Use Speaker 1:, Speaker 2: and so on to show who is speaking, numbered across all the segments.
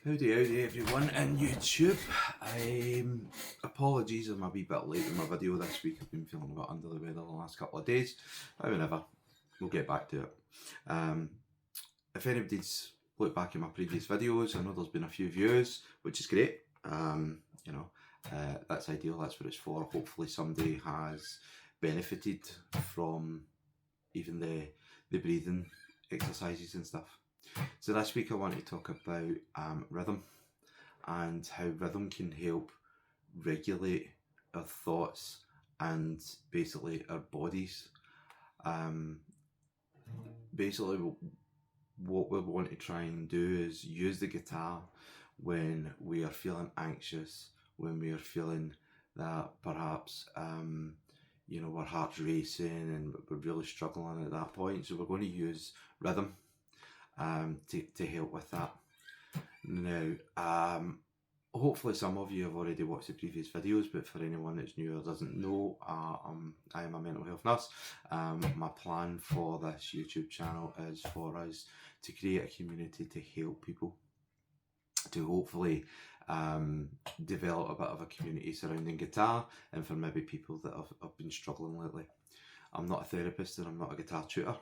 Speaker 1: Howdy everyone in YouTube. Apologies, I'm a wee bit late with my video this week. I've been feeling a bit under the weather the last couple of days. However, we'll get back to it. If anybody's looked back at my previous videos, I know there's been a few views, which is great. That's ideal, that's what it's for. Hopefully somebody has benefited from even the breathing exercises and stuff. So this week I want to talk about rhythm and how rhythm can help regulate our thoughts and basically our bodies. Basically what we want to try and do is use the guitar when we are feeling anxious, when we are feeling that perhaps our heart's racing and we're really struggling at that point. So we're going to use rhythm to help with that. Now, hopefully some of you have already watched the previous videos, but for anyone that's new or doesn't know, I am a mental health nurse. My plan for this YouTube channel is for us to create a community to help people, to hopefully develop a bit of a community surrounding guitar, and for maybe people that have been struggling lately. I'm not a therapist and I'm not a guitar tutor,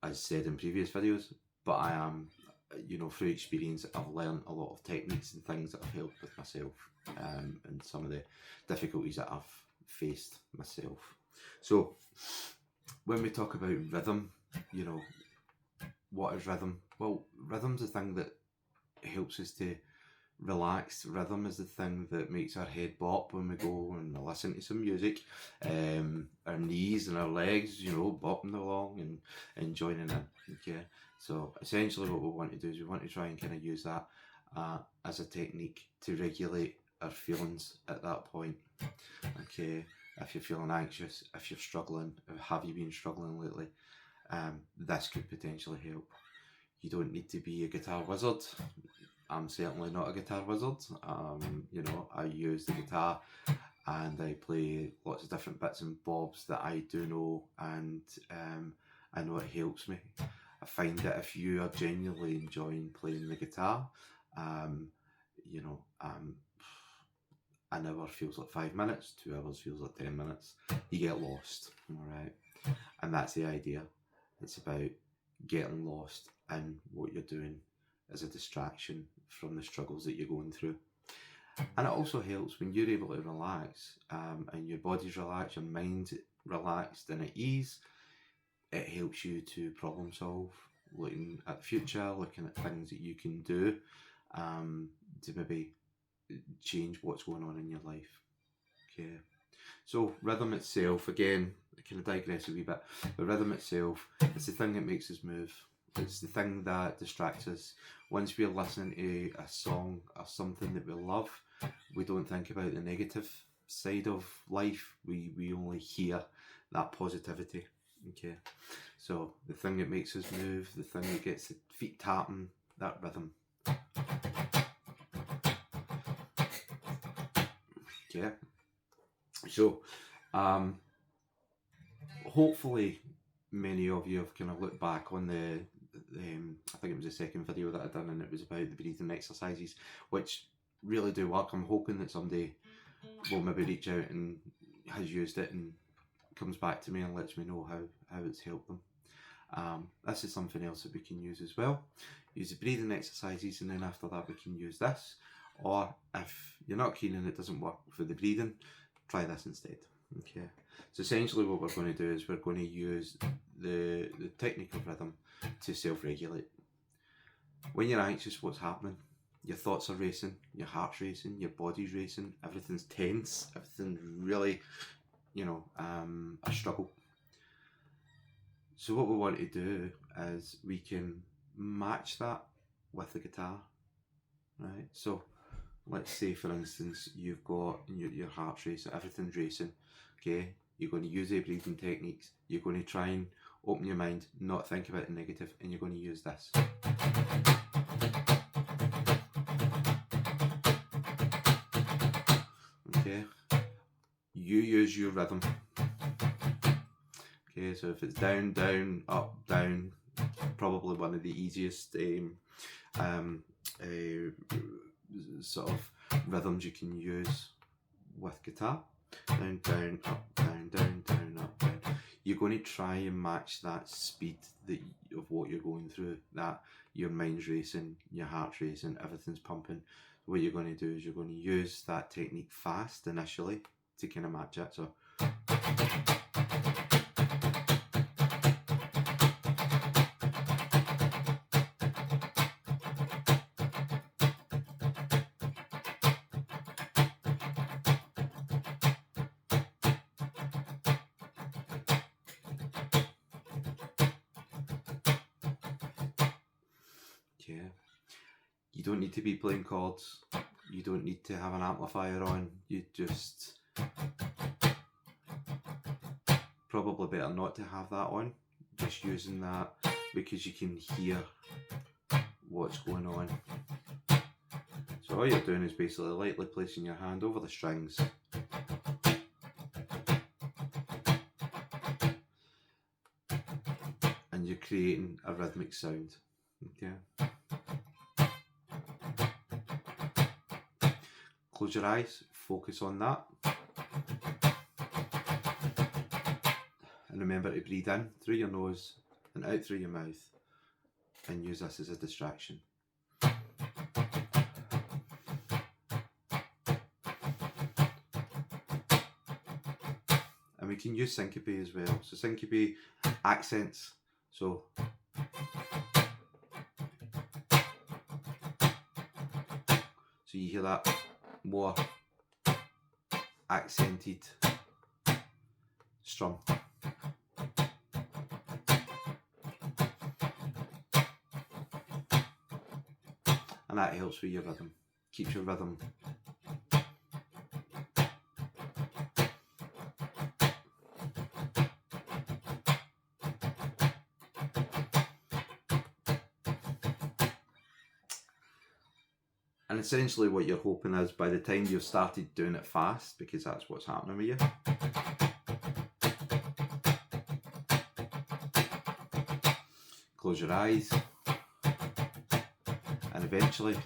Speaker 1: as said in previous videos, but I am, through experience, I've learned a lot of techniques and things that have helped with myself and some of the difficulties that I've faced myself. So when we talk about rhythm, what is rhythm? Well, rhythm's the thing that helps us to relax. Rhythm is the thing that makes our head bop when we go and listen to some music. Our knees and our legs, bopping along and joining in. Okay, so essentially what we want to do is we want to try and kind of use that as a technique to regulate our feelings at that point. Okay, if you're feeling anxious, if you're struggling, have you been struggling lately, this could potentially help. You don't need to be a guitar wizard. I'm certainly not a guitar wizard. I use the guitar and I play lots of different bits and bobs that I do know, and I know it helps me. I find that if you are genuinely enjoying playing the guitar, an hour feels like 5 minutes, 2 hours feels like 10 minutes. You get lost, alright? And that's the idea. It's about getting lost in what you're doing as a distraction from the struggles that you're going through. And it also helps when you're able to relax and your body's relaxed, your mind's relaxed and at ease. It helps you to problem solve, looking at the future, looking at things that you can do to maybe change what's going on in your life. Okay, so rhythm itself, again, I kind of digress a wee bit, but rhythm itself, it's the thing that makes us move. It's the thing that distracts us. Once we're listening to a song or something that we love, we don't think about the negative side of life. We only hear that positivity. Okay, so the thing that makes us move, the thing that gets the feet tapping, that rhythm. Okay, so hopefully many of you have kind of looked back on the I think it was the second video that I'd done, and it was about the breathing exercises, which really do work. I'm hoping that somebody will maybe reach out and has used it and comes back to me and lets me know how it's helped them. This is something else that we can use as well. Use the breathing exercises, and then after that we can use this. Or if you're not keen and it doesn't work for the breathing, try this instead. Okay, so essentially what we're going to do is we're going to use the technique of rhythm to self-regulate. When you're anxious, what's happening? Your thoughts are racing, your heart's racing, your body's racing, everything's tense, everything's really, a struggle. So what we want to do is we can match that with the guitar, right? So let's say, for instance, you've got your heart's racing, everything's racing, okay? You're going to use the breathing techniques. You're going to try and open your mind, not think about the negative, and you're going to use this. Okay? You use your rhythm. Okay, so if it's down, down, up, down, probably one of the easiest sort of rhythms you can use with guitar. Down, down, up, down, down, down, up, down. You're going to try and match that speed of what you're going through, that your mind's racing, your heart's racing, everything's pumping. What you're going to do is you're going to use that technique fast initially to kind of match it. So yeah, you don't need to be playing chords, you don't need to have an amplifier on, you just probably better not to have that on, just using that because you can hear what's going on. So all you're doing is basically lightly placing your hand over the strings and you're creating a rhythmic sound. Okay. Close your eyes, focus on that. And remember to breathe in through your nose and out through your mouth, and use this as a distraction. And we can use syncope as well. So syncope, accents. So you hear that more accented strum. And that helps with your rhythm, keeps your rhythm. And essentially what you're hoping is by the time you've started doing it fast, because that's what's happening with you, close your eyes, and eventually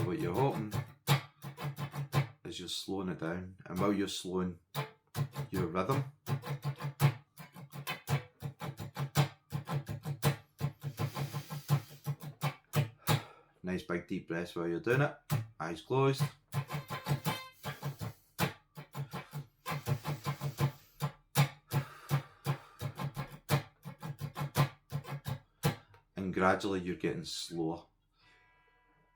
Speaker 1: what you're hoping is you're slowing it down, and while you're slowing your rhythm, nice big deep breaths while you're doing it, eyes closed. And gradually you're getting slower.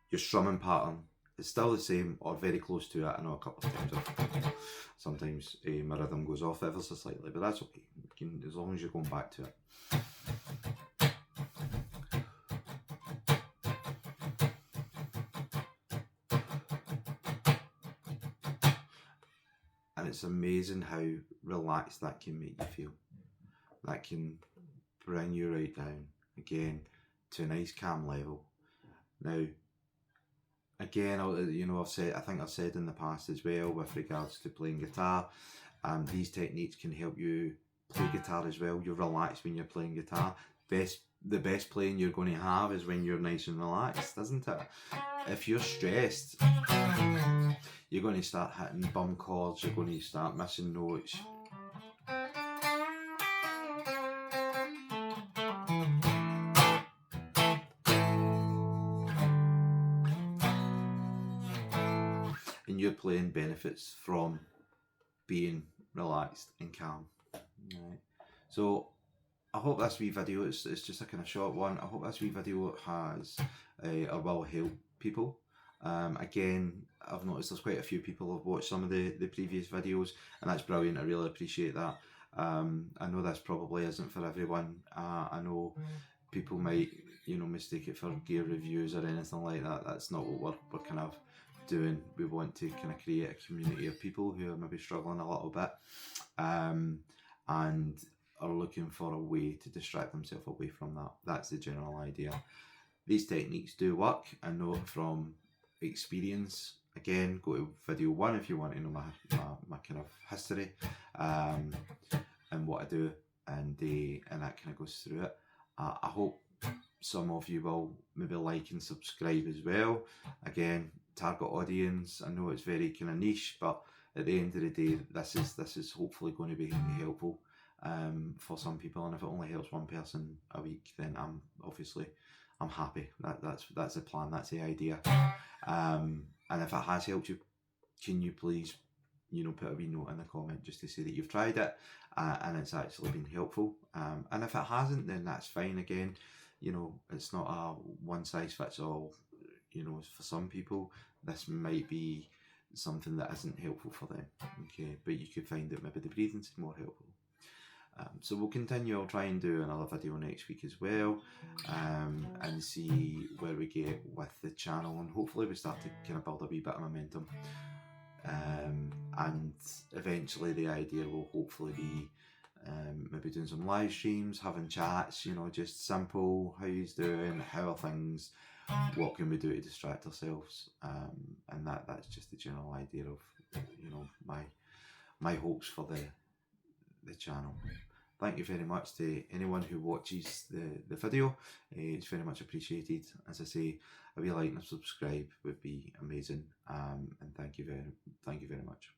Speaker 1: Your strumming pattern is still the same or very close to it. I know a couple of times sometimes my rhythm goes off ever so slightly, but that's okay. You can, as long as you're going back to it. And it's amazing how relaxed that can make you feel. That can bring you right down again to a nice calm level. Now, again, I think I've said in the past as well with regards to playing guitar, these techniques can help you play guitar as well. You're relaxed when you're playing guitar. The best playing you're going to have is when you're nice and relaxed, isn't it? If you're stressed, you're going to start hitting bum chords, you're going to start missing notes. And your playing benefits from being relaxed and calm. Right. So I hope this wee video, it's just a kind of short one, I hope this wee video has or will help people. Again, I've noticed there's quite a few people have watched some of the previous videos, and that's brilliant. I really appreciate that. I know this probably isn't for everyone. I know people might, mistake it for gear reviews or anything like that. That's not what we're kind of doing. We want to kind of create a community of people who are maybe struggling a little bit, and are looking for a way to distract themselves away from that. That's the general idea. These techniques do work. I know it from experience. Again, go to video 1 if you want to know my kind of history and what I do, and that kind of goes through it. I hope some of you will maybe like and subscribe as well. Again, target audience. I know it's very kind of niche, but at the end of the day, this is hopefully going to be helpful for some people. And if it only helps one person a week, then I'm happy. That's the plan. That's the idea. And if it has helped you, can you please, put a wee note in the comment just to say that you've tried it and it's actually been helpful. And if it hasn't, then that's fine. Again, it's not a one size fits all. For some people, this might be something that isn't helpful for them. Okay, but you could find that maybe the breathing's more helpful. So we'll continue. I'll try and do another video next week as well, and see where we get with the channel, and hopefully we start to kind of build a wee bit of momentum. And eventually the idea will hopefully be maybe doing some live streams, having chats, just simple, how he's doing, how are things, what can we do to distract ourselves, and that's just the general idea of my hopes for the channel. Thank you very much to anyone who watches the video. It's very much appreciated. As I say, a wee like and a subscribe would be amazing. And thank you very much.